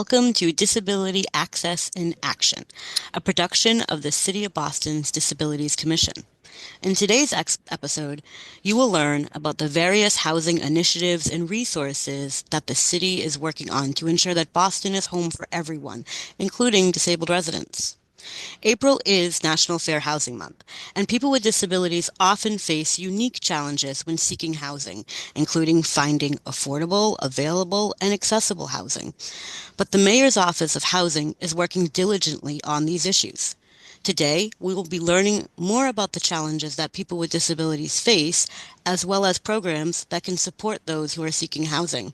welcome to Disability Access in Action, a production of the City of Boston's Disabilities Commission. In today's episode, you will learn about the various housing initiatives and resources that the city is working on to ensure that Boston is home for everyone, including disabled residents. April is National Fair Housing Month, and people with disabilities often face unique challenges when seeking housing, including finding affordable, available, and accessible housing. But the Mayor's Office of Housing is working diligently on these issues. Today, we will be learning more about the challenges that people with disabilities face, as well as programs that can support those who are seeking housing.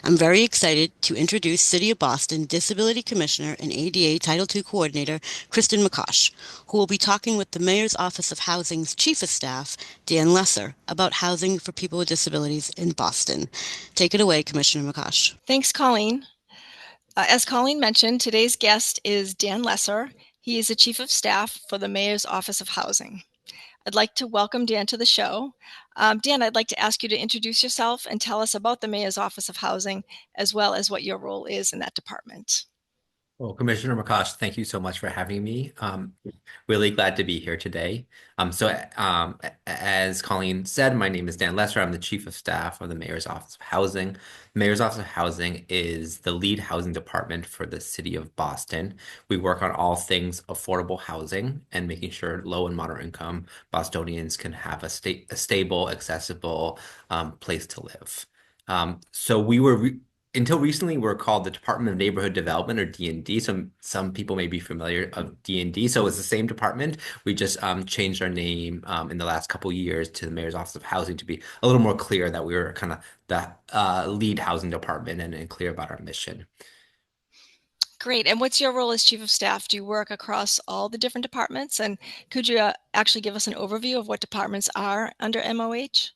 I'm very excited to introduce City of Boston Disability Commissioner and ADA Title II Coordinator, Kristen McCosh, who will be talking with the Mayor's Office of Housing's Chief of Staff, Dan Lesser, about housing for people with disabilities in Boston. Take it away, Commissioner McCosh. Thanks, Colleen. As Colleen mentioned, today's guest is Dan Lesser. He is the Chief of Staff for the Mayor's Office of Housing. I'd like to welcome Dan to the show. Dan, I'd like to ask you to introduce yourself and tell us about the Mayor's Office of Housing, as well as what your role is in that department. Well, Commissioner McCosh, thank you so much for having me. Really glad to be here today. As Colleen said, my name is Dan Lesser. I'm the Chief of Staff of the Mayor's Office of Housing. The Mayor's Office of Housing is the lead housing department for the City of Boston. We work on all things affordable housing and making sure low and moderate income Bostonians can have a stable, accessible place to live. Until recently, we're called the Department of Neighborhood Development, or D&D. Some people may be familiar of D&D. So it's the same department. We just changed our name in the last couple of years to the Mayor's Office of Housing to be a little more clear that we were kind of the lead housing department and clear about our mission. Great. And what's your role as Chief of Staff? Do you work across all the different departments? And could you actually give us an overview of what departments are under MOH?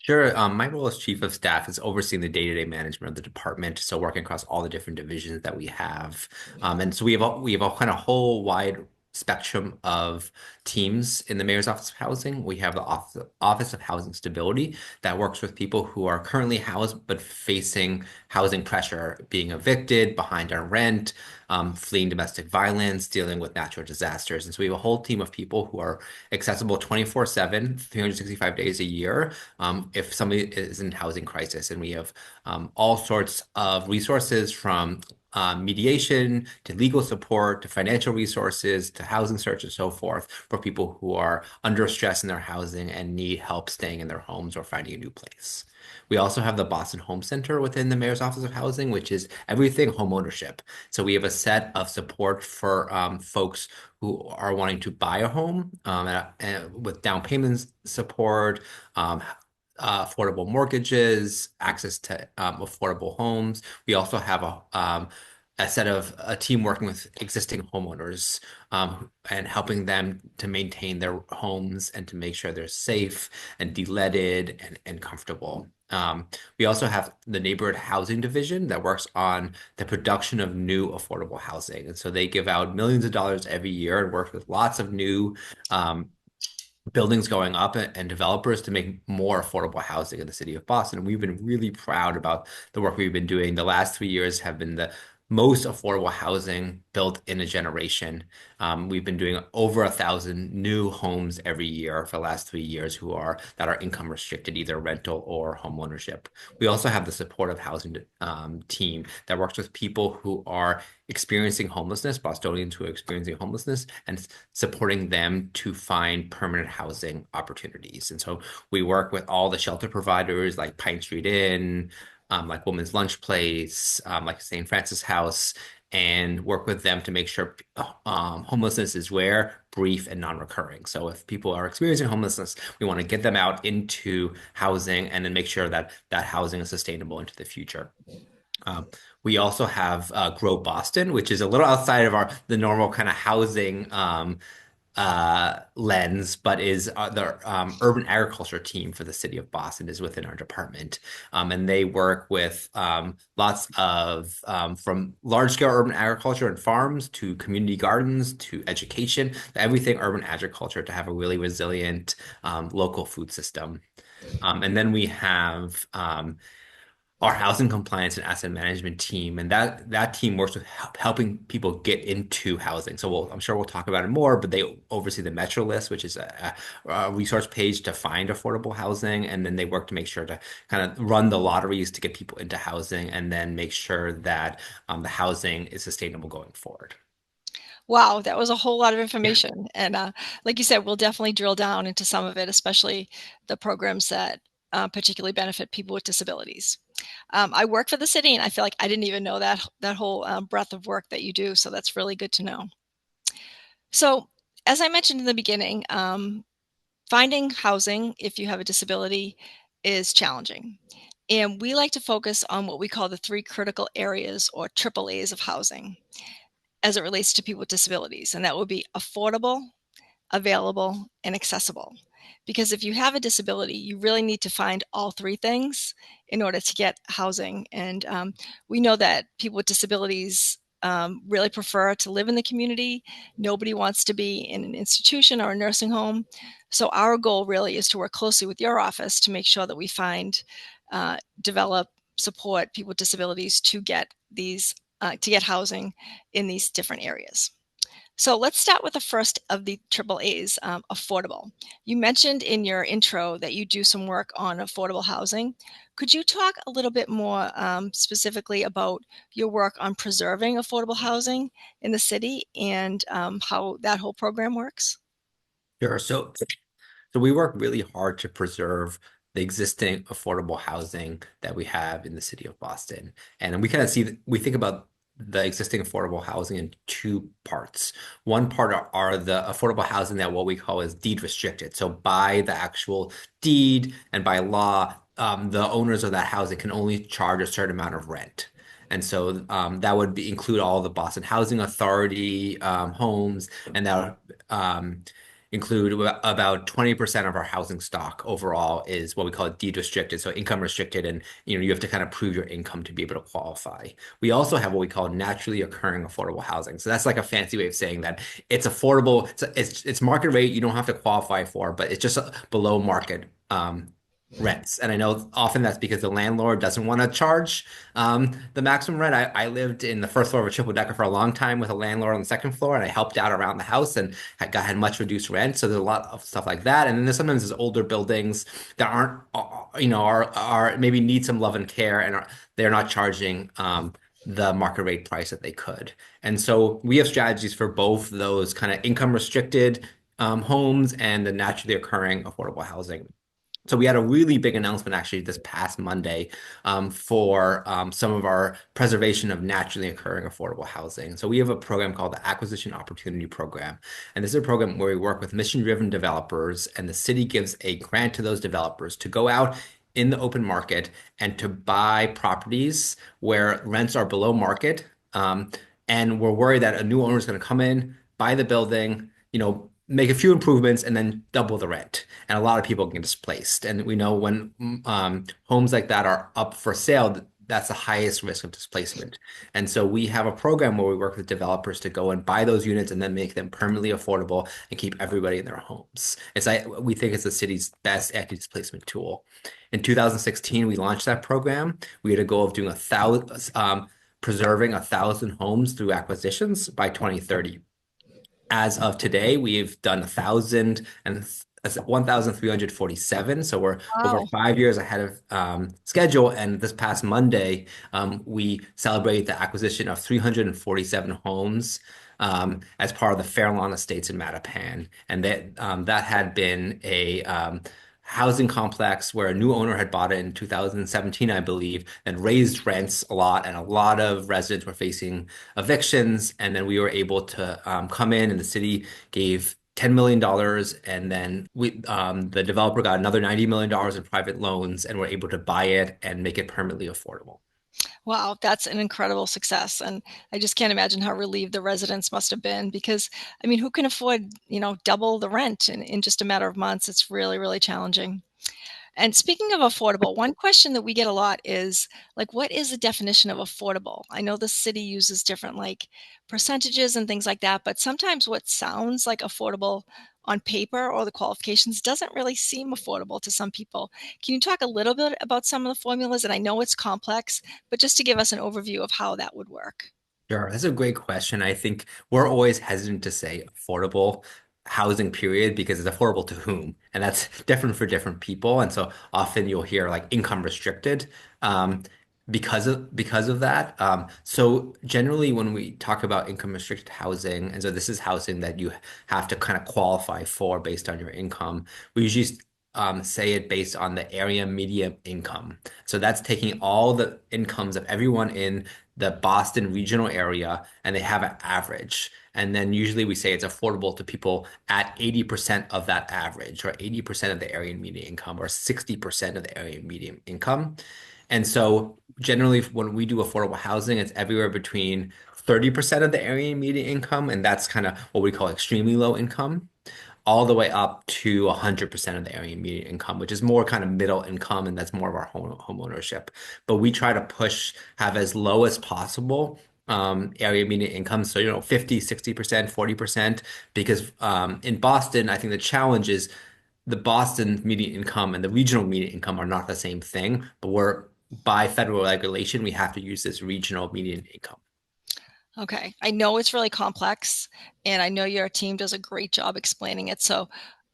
Sure. My role as Chief of Staff is overseeing the day-to-day management of the department, so working across all the different divisions that we have. And so we have a kind of whole wide spectrum of teams in the Mayor's Office of Housing. We have the Office of Housing Stability that works with people who are currently housed but facing housing pressure, being evicted, behind on rent, fleeing domestic violence, dealing with natural disasters. And so we have a whole team of people who are accessible 24/7, 365 days a year, if somebody is in housing crisis. And we have all sorts of resources from mediation to legal support to financial resources to housing search and so forth for people who are under stress in their housing and need help staying in their homes or finding a new place. We also have the Boston Home Center within the Mayor's Office of Housing, which is everything home ownership. So we have a set of support for folks who are wanting to buy a home with down payment support, affordable mortgages, access to affordable homes. We also have a team working with existing homeowners and helping them to maintain their homes and to make sure they're safe and de-leaded and comfortable. We also have the neighborhood housing division that works on the production of new affordable housing. And so they give out millions of dollars every year and work with lots of new buildings going up and developers to make more affordable housing in the city of Boston. And we've been really proud about the work we've been doing. The last 3 years have been the most affordable housing built in a generation. We've been doing over 1,000 new homes every year for the last 3 years that are income restricted, either rental or home ownership. We also have the supportive housing team that works with people who are experiencing homelessness, Bostonians who are experiencing homelessness, and supporting them to find permanent housing opportunities. And so we work with all the shelter providers like Pine Street Inn, like Women's Lunch Place, like St. Francis House, and work with them to make sure homelessness is rare, brief, and non-recurring. So if people are experiencing homelessness, we want to get them out into housing and then make sure that that housing is sustainable into the future. We also have Grow Boston, which is a little outside of the normal kind of housing lens, but is the urban agriculture team for the city of Boston is within our department. And they work with lots of from large-scale urban agriculture and farms to community gardens to education, everything urban agriculture to have a really resilient local food system. And then we have our housing compliance and asset management team, and that team works with helping people get into housing. So I'm sure we'll talk about it more, but they oversee the Metrolist, which is a resource page to find affordable housing, and then they work to make sure to kind of run the lotteries to get people into housing, and then make sure that the housing is sustainable going forward. Wow, that was a whole lot of Yeah. information. And like you said, we'll definitely drill down into some of it, especially the programs that particularly benefit people with disabilities. I work for the city, and I feel like I didn't even know that whole breadth of work that you do. So that's really good to know. So, as I mentioned in the beginning, finding housing if you have a disability is challenging. And we like to focus on what we call the three critical areas or triple A's of housing as it relates to people with disabilities. And that would be affordable, available, and accessible. Because if you have a disability, you really need to find all three things in order to get housing. And we know that people with disabilities really prefer to live in the community. Nobody wants to be in an institution or a nursing home. So our goal really is to work closely with your office to make sure that we find, develop, support people with disabilities to get housing in these different areas. So let's start with the first of the triple A's, affordable. You mentioned in your intro that you do some work on affordable housing. Could you talk a little bit more specifically about your work on preserving affordable housing in the city and how that whole program works? Sure. So we work really hard to preserve the existing affordable housing that we have in the city of Boston. And we kind of we think about the existing affordable housing in two parts. One part are the affordable housing that what we call is deed restricted. So by the actual deed and by law, the owners of that housing can only charge a certain amount of rent. And so that would include all the Boston Housing Authority homes, and that would include about 20% of our housing stock overall is what we call deed restricted, so income restricted, and you have to kind of prove your income to be able to qualify. We also have what we call naturally occurring affordable housing. So that's like a fancy way of saying that it's affordable, it's market rate, you don't have to qualify for, but it's just below market rents. And I know often that's because the landlord doesn't want to charge the maximum rent. I lived in the first floor of a triple decker for a long time with a landlord on the second floor, and I helped out around the house and had much reduced rent. So there's a lot of stuff like that. And then there's older buildings that aren't, are maybe need some love and care, and they're not charging the market rate price that they could. And so we have strategies for both those kind of income restricted homes and the naturally occurring affordable housing. So we had a really big announcement actually this past Monday for some of our preservation of naturally occurring affordable housing. So we have a program called the Acquisition Opportunity Program. And this is a program where we work with mission-driven developers, and the city gives a grant to those developers to go out in the open market and to buy properties where rents are below market. And we're worried that a new owner is going to come in, buy the building, make a few improvements and then double the rent. And a lot of people get displaced. And we know when homes like that are up for sale, that's the highest risk of displacement. And so we have a program where we work with developers to go and buy those units and then make them permanently affordable and keep everybody in their homes. We think it's the city's best anti-displacement tool. In 2016, we launched that program. We had a goal of doing preserving 1,000 homes through acquisitions by 2030. As of today, we've done 1,347. So we're over Wow. 5 years ahead of schedule. And this past Monday, we celebrated the acquisition of 347 homes as part of the Fairlawn Estates in Mattapan. And that had been a housing complex where a new owner had bought it in 2017, I believe, and raised rents a lot, and a lot of residents were facing evictions. And then we were able to come in, and the city gave $10 million, and then the developer got another $90 million in private loans, and were able to buy it and make it permanently affordable. Wow, that's an incredible success. And I just can't imagine how relieved the residents must have been because, I mean, who can afford, double the rent in just a matter of months? It's really, really challenging. And speaking of affordable, one question that we get a lot is like, what is the definition of affordable? I know the city uses different like percentages and things like that, but sometimes what sounds like affordable on paper or the qualifications doesn't really seem affordable to some people. Can you talk a little bit about some of the formulas? And I know it's complex, but just to give us an overview of how that would work. Sure, that's a great question. I think we're always hesitant to say affordable housing period because it's affordable to whom, and that's different for different people. And so often you'll hear like income restricted um, because of that. So generally, when we talk about income restricted housing, and so this is housing that you have to kind of qualify for based on your income. We usually say it based on the area median income. So that's taking all the incomes of everyone in the Boston regional area and they have an average. And then usually we say it's affordable to people at 80% of that average or 80% of the area median income or 60% of the area median income. And so generally when we do affordable housing, it's everywhere between 30% of the area median income, and that's kind of what we call extremely low income, all the way up to 100% of the area median income, which is more kind of middle income, and that's more of our home ownership. But we try to have as low as possible area median income. So, 50, 60%, 40%, because in Boston, I think the challenge is the Boston median income and the regional median income are not the same thing, but by federal regulation, we have to use this regional median income. Okay. I know it's really complex, and I know your team does a great job explaining it. So,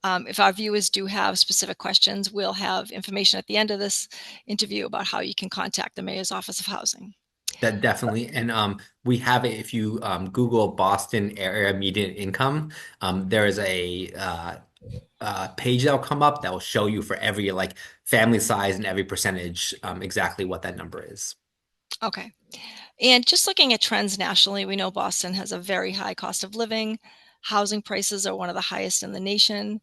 if our viewers do have specific questions, we'll have information at the end of this interview about how you can contact the Mayor's Office of Housing. That definitely, and we have it if you Google Boston area median income, there is a page that'll come up that will show you for every like family size and every percentage exactly what that number is. Okay. And just looking at trends nationally, we know Boston has a very high cost of living. Housing prices are one of the highest in the nation.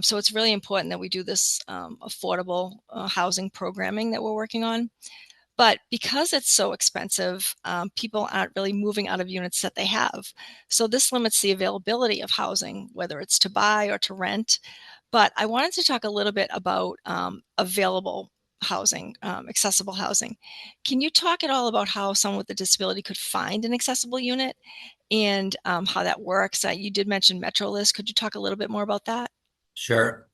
So it's really important that we do this affordable housing programming that we're working on. But because it's so expensive, people aren't really moving out of units that they have. So this limits the availability of housing, whether it's to buy or to rent. But I wanted to talk a little bit about available housing, accessible housing. Can you talk at all about how someone with a disability could find an accessible unit and how that works? You did mention Metrolist. Could you talk a little bit more about that? Sure.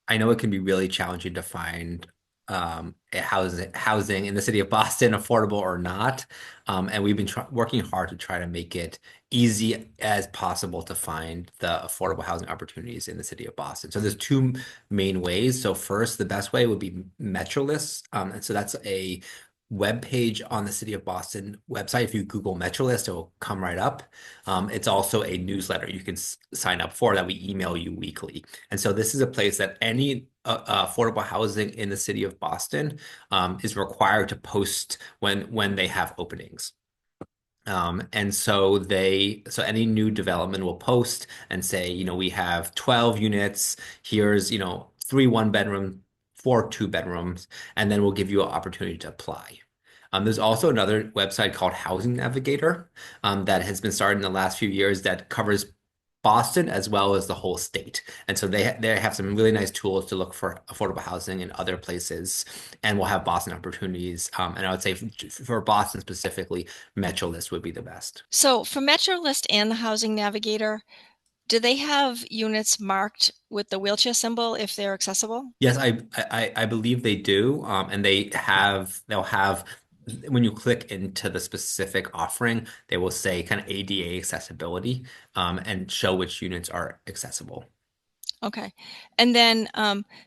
I know it can be really challenging to find a housing in the city of Boston, affordable or not. And we've been working hard to try to make it easy as possible to find the affordable housing opportunities in the city of Boston. So there's two main ways. So first, the best way would be Metrolist. And so that's a web page on the City of Boston website. If you Google Metrolist, it will come right up. It's also a newsletter you can sign up for that we email you weekly. And so this is a place that any affordable housing in the City of Boston is required to post when they have openings. And so any new development will post and say, we have 12 units. Here's, three one bedroom, four two bedrooms, and then we'll give you an opportunity to apply. There's also another website called Housing Navigator that has been started in the last few years that covers Boston as well as the whole state. And so they have some really nice tools to look for affordable housing in other places, and we'll have Boston opportunities. And I would say for Boston specifically, Metrolist would be the best. So for Metrolist and the Housing Navigator, do they have units marked with the wheelchair symbol if they're accessible? Yes, I believe they do. And they'll have when you click into the specific offering, they will say kind of ADA accessibility and show which units are accessible. Okay. And then,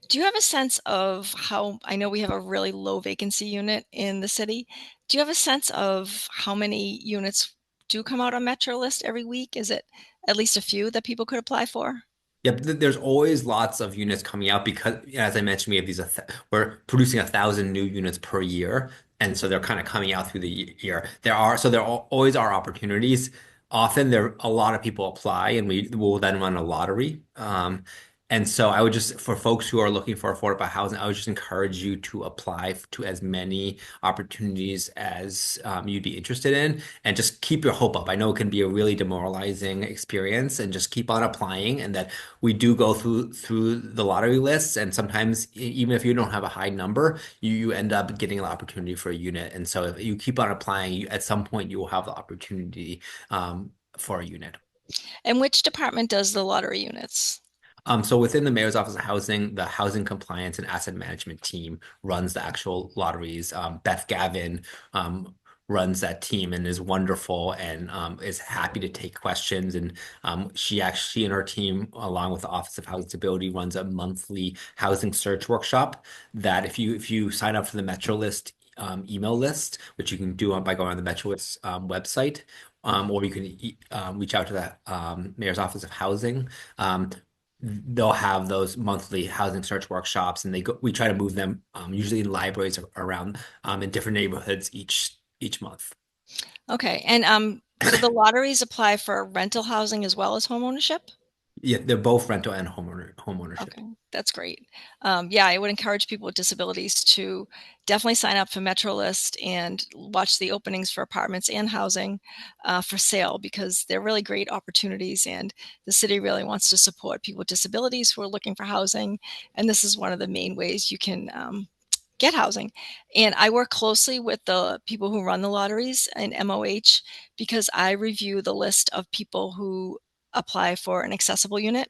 do you have a sense of how, I know we have a really low vacancy unit in the city. Do you have a sense of how many units do come out on Metro List every week? Is it at least a few that people could apply for? Yep, there's always lots of units coming out because, as I mentioned, we have we're producing 1,000 new units per year, and so they're kind of coming out through the year. Always are opportunities. Often there a lot of people apply, and we will then run a lottery. And so I would just, for folks who are looking for affordable housing, I would just encourage you to apply to as many opportunities as you'd be interested in, and just keep your hope up. I know it can be a really demoralizing experience, and just keep on applying. And that we do go through the lottery lists, and sometimes even if you don't have a high number, you end up getting an opportunity for a unit. And so if you keep on applying, at some point you will have the opportunity for a unit. And which department does the lottery units? So within the Mayor's Office of Housing, the Housing Compliance and Asset Management team runs the actual lotteries. Beth Gavin runs that team and is wonderful and is happy to take questions. And she and her team, along with the Office of Housing Stability, runs a monthly housing search workshop that if you sign up for the Metrolist email list, which you can do by going on the Metrolist website, or you can reach out to the Mayor's Office of Housing. They'll have those monthly housing search workshops, and we try to move them usually in libraries around in different neighborhoods each month. Okay. And do the lotteries apply for rental housing as well as home ownership? Yeah, they're both rental and home Okay, ownership. that's great. Yeah, I would encourage people with disabilities to definitely sign up for Metrolist and watch the openings for apartments and housing for sale because they're really great opportunities. And the city really wants to support people with disabilities who are looking for housing. And this is one of the main ways you can get housing. And I work closely with the people who run the lotteries and MOH because I review the list of people who apply for an accessible unit.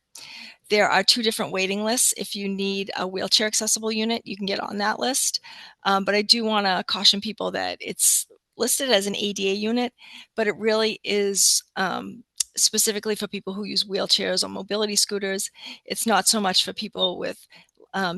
There are two different waiting lists. If you need a wheelchair accessible unit, you can get on that list. But I do want to caution people that it's listed as an ADA unit, but it really is specifically for people who use wheelchairs or mobility scooters. It's not so much for people with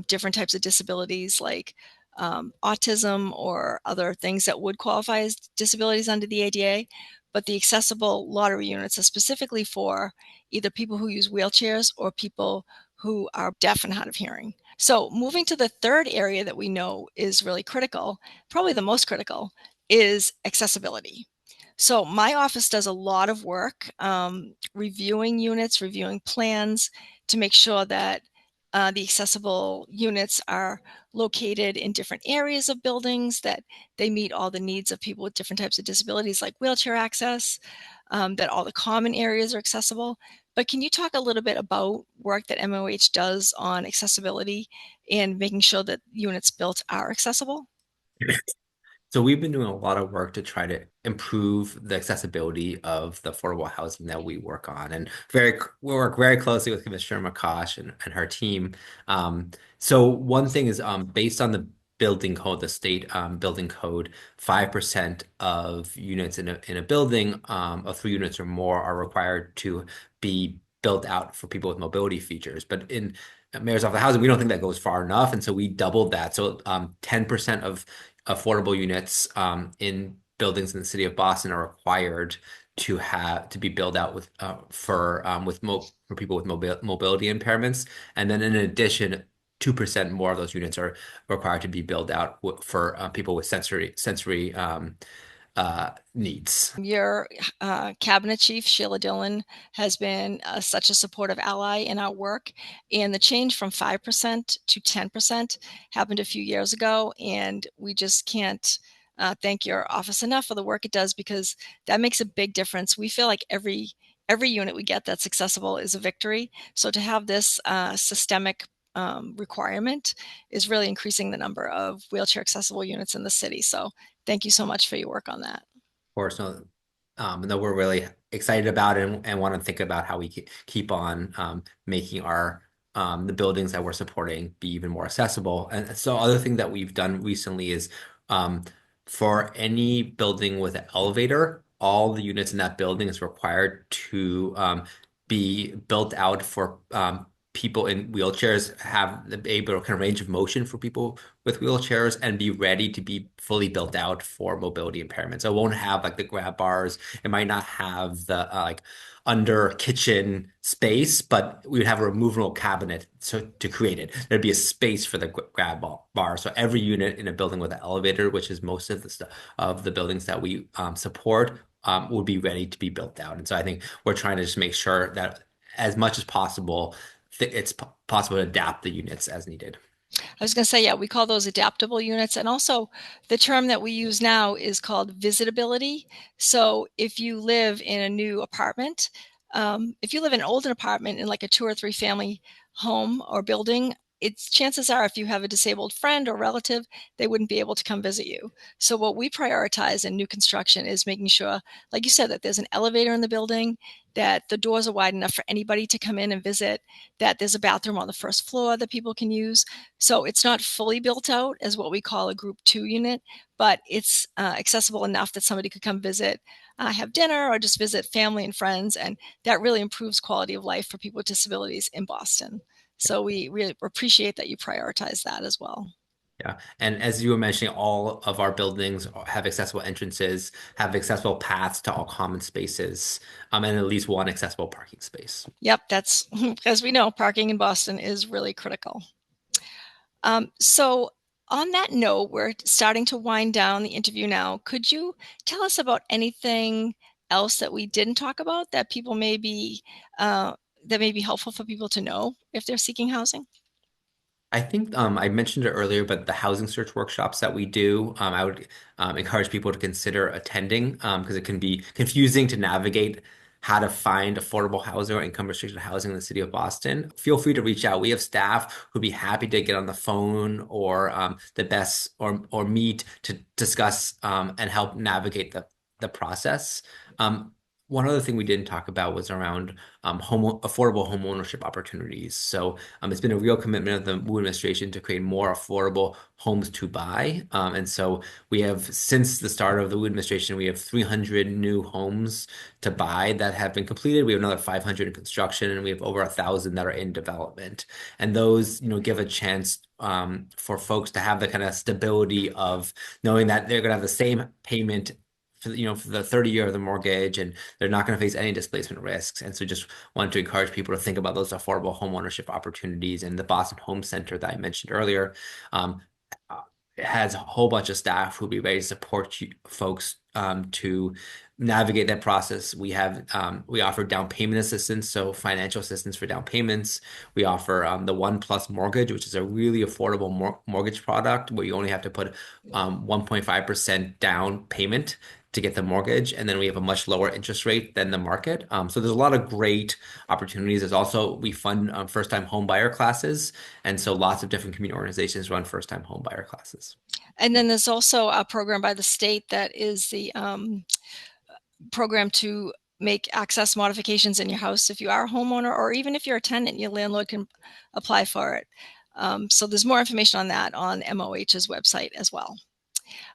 different types of disabilities like autism or other things that would qualify as disabilities under the ADA. But the accessible lottery units are specifically for either people who use wheelchairs or people who are deaf and hard of hearing. So, moving to the third area that we know is really critical, probably the most critical, is accessibility. So, my office does a lot of work reviewing units, reviewing plans to make sure that the accessible units are located in different areas of buildings, that they meet all the needs of people with different types of disabilities, like wheelchair access, that all the common areas are accessible. But can you talk a little bit about work that MOH does on accessibility and making sure that units built are accessible? So we've been doing a lot of work to try to improve the accessibility of the affordable housing that we work on, and we work very closely with Commissioner McCosh and her team. So one thing is based on the building code, the state building code, 5% of units in a building of 3 units or more are required to be built out for people with mobility features. But in Mayor's Office of Housing, we don't think that goes far enough, and so we doubled that. So 10% of affordable units in buildings in the city of Boston are required to be built out for people with mobility impairments, and then in addition, 2% more of those units are required to be built out for people with sensory needs. Your cabinet chief, Sheila Dillon, has been such a supportive ally in our work. And the change from 5% to 10% happened a few years ago. And we just can't thank your office enough for the work it does because that makes a big difference. We feel like every unit we get that's accessible is a victory. So to have this systemic requirement is really increasing the number of wheelchair accessible units in the city. So thank you so much for your work on that. Course, no, we're really excited about it and want to think about how we keep on making our the buildings that we're supporting be even more accessible. And so, other thing that we've done recently is um, for any building with an elevator, all the units in that building is required to be built out for people in wheelchairs, have the able kind of range of motion for people with wheelchairs and be ready to be fully built out for mobility impairment. So it won't have like the grab bars. It might not have the like under kitchen space, but we would have a removable cabinet to create it. There'd be a space for the grab bar. So every unit in a building with an elevator, which is most of the stuff of the buildings that we support, would be ready to be built out. And so I think we're trying to just make sure that as much as possible, it's possible to adapt the units as needed. I was going to say, yeah, we call those adaptable units. And also, the term that we use now is called visitability. So, if you live in a new apartment, if you live in an older apartment in like a 2 or 3 family home or building, it's chances are if you have a disabled friend or relative, they wouldn't be able to come visit you. So what we prioritize in new construction is making sure, like you said, that there's an elevator in the building, that the doors are wide enough for anybody to come in and visit, that there's a bathroom on the first floor that people can use. So it's not fully built out as what we call a group 2 unit, but it's accessible enough that somebody could come visit, have dinner, or just visit family and friends. And that really improves quality of life for people with disabilities in Boston. So we really appreciate that you prioritize that as well. Yeah. And as you were mentioning, all of our buildings have accessible entrances, have accessible paths to all common spaces, and at least one accessible parking space. Yep, that's, as we know, parking in Boston is really critical. So on that note, we're starting to wind down the interview now. Could you tell us about anything else that we didn't talk about that people that may be helpful for people to know if they're seeking housing? I think I mentioned it earlier, but the housing search workshops that we do, I would encourage people to consider attending because it can be confusing to navigate how to find affordable housing or income restricted housing in the city of Boston. Feel free to reach out. We have staff who'd be happy to get on the phone or the best or meet to discuss and help navigate the process. One other thing we didn't talk about was around affordable home ownership opportunities. So it's been a real commitment of the Wu administration to create more affordable homes to buy. And so we have, since the start of the Wu administration, we have 300 new homes to buy that have been completed. We have another 500 in construction, and we have over 1,000 that are in development. And those, give a chance for folks to have the kind of stability of knowing that they're going to have the same payment for the 30 year of the mortgage, and they're not going to face any displacement risks. And so just wanted to encourage people to think about those affordable home ownership opportunities. And the Boston Home Center that I mentioned earlier it has a whole bunch of staff who'll be ready to support you folks to navigate that process. We offer down payment assistance, so financial assistance for down payments. We offer the 1+ mortgage, which is a really affordable mortgage product where you only have to put 1.5% down payment to get the mortgage, and then we have a much lower interest rate than the market. So there's a lot of great opportunities. There's also, we fund first-time home buyer classes, and so lots of different community organizations run first-time home buyer classes. And then there's also a program by the state that is the program to make access modifications in your house if you are a homeowner, or even if you're a tenant, your landlord can apply for it. So there's more information on that on MOH's website as well.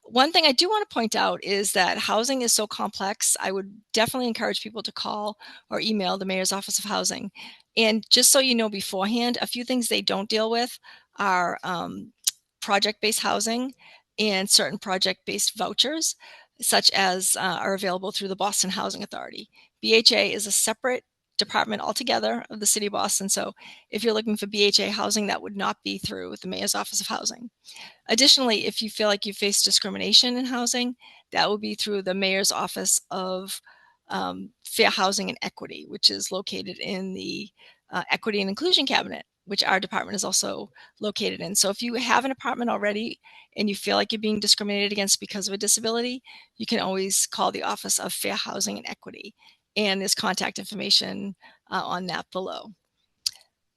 One thing I do want to point out is that housing is so complex. I would definitely encourage people to call or email the Mayor's Office of Housing. And just so you know beforehand, a few things they don't deal with are project-based housing and certain project-based vouchers, such as are available through the Boston Housing Authority. BHA is a separate department altogether of the city of Boston. So if you're looking for BHA housing, that would not be through the Mayor's Office of Housing. Additionally, if you feel like you face discrimination in housing, that will be through the Mayor's Office of Fair Housing and Equity, which is located in the Equity and Inclusion Cabinet, which our department is also located in. So if you have an apartment already and you feel like you're being discriminated against because of a disability, you can always call the Office of Fair Housing and Equity. And there's contact information on that below.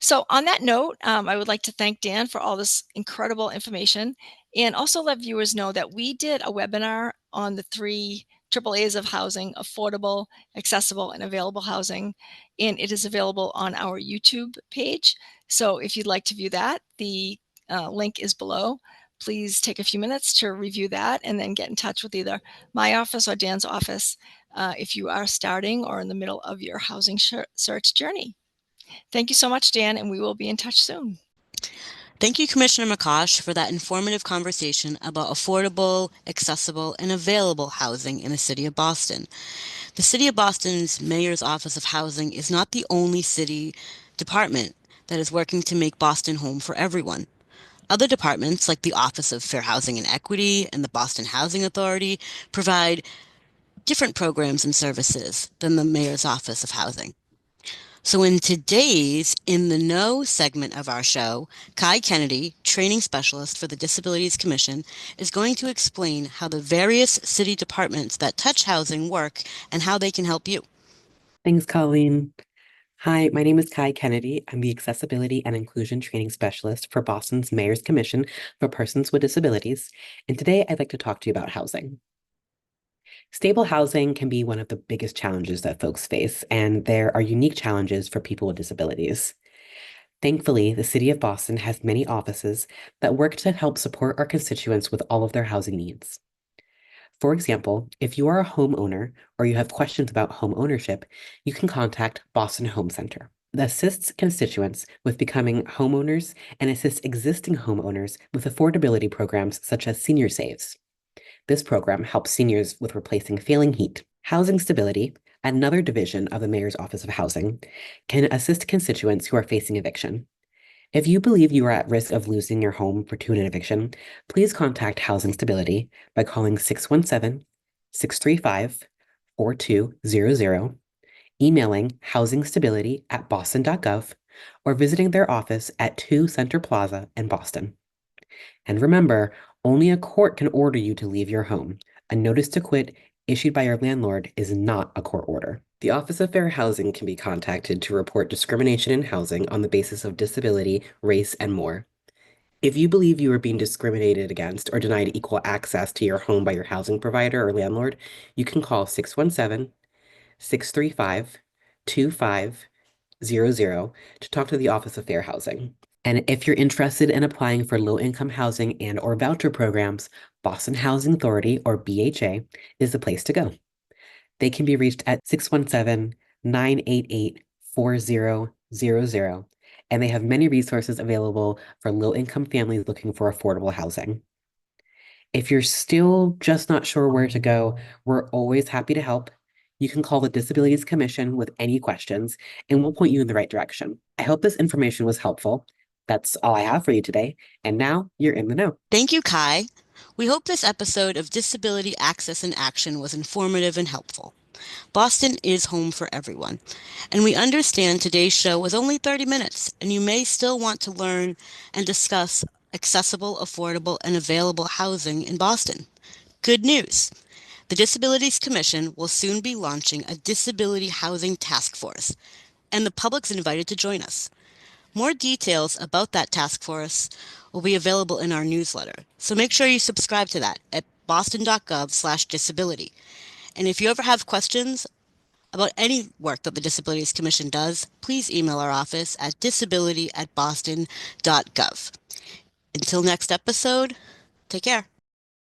So on that note, I would like to thank Dan for all this incredible information, and also let viewers know that we did a webinar on the 3 AAAs of housing: affordable, accessible, and available housing. And it is available on our YouTube page. So if you'd like to view that, the link is below. Please take a few minutes to review that and then get in touch with either my office or Dan's office if you are starting or in the middle of your housing search journey. Thank you so much, Dan, and we will be in touch soon. Thank you, Commissioner McCosh, for that informative conversation about affordable, accessible, and available housing in the City of Boston. The City of Boston's Mayor's Office of Housing is not the only city department that is working to make Boston home for everyone. Other departments, like the Office of Fair Housing and Equity and the Boston Housing Authority, provide different programs and services than the Mayor's Office of Housing. So in today's In the Know segment of our show, Kai Kennedy, training specialist for the Disabilities Commission, is going to explain how the various city departments that touch housing work and how they can help you. Thanks, Colleen. Hi, my name is Kai Kennedy. I'm the Accessibility and Inclusion Training Specialist for Boston's Mayor's Commission for Persons with Disabilities. And today I'd like to talk to you about housing. Stable housing can be one of the biggest challenges that folks face, and there are unique challenges for people with disabilities. Thankfully, the City of Boston has many offices that work to help support our constituents with all of their housing needs. For example, if you are a homeowner or you have questions about home ownership, you can contact Boston Home Center. It assists constituents with becoming homeowners and assists existing homeowners with affordability programs such as Senior Saves. This program helps seniors with replacing failing heat. Housing Stability, another division of the Mayor's Office of Housing, can assist constituents who are facing eviction. If you believe you are at risk of losing your home to an eviction, please contact Housing Stability by calling 617-635-4200, emailing housingstability@boston.gov, or visiting their office at 2 Center Plaza in Boston. And remember, only a court can order you to leave your home. A notice to quit issued by your landlord is not a court order. The Office of Fair Housing can be contacted to report discrimination in housing on the basis of disability, race, and more. If you believe you are being discriminated against or denied equal access to your home by your housing provider or landlord, you can call 617-635-2500 to talk to the Office of Fair Housing. And if you're interested in applying for low-income housing and or voucher programs, Boston Housing Authority, or BHA, is the place to go. They can be reached at 617-988-4000, and they have many resources available for low-income families looking for affordable housing. If you're still just not sure where to go, we're always happy to help. You can call the Disabilities Commission with any questions, and we'll point you in the right direction. I hope this information was helpful. That's all I have for you today, and now you're in the know. Thank you, Kai. We hope this episode of Disability Access in Action was informative and helpful. Boston is home for everyone, and we understand today's show was only 30 minutes, and you may still want to learn and discuss accessible, affordable, and available housing in Boston. Good news! The Disabilities Commission will soon be launching a disability housing task force, and the public's invited to join us. More details about that task force will be available in our newsletter, so make sure you subscribe to that at boston.gov/disability. And if you ever have questions about any work that the Disabilities Commission does, please email our office at disability@boston.gov. Until next episode, take care.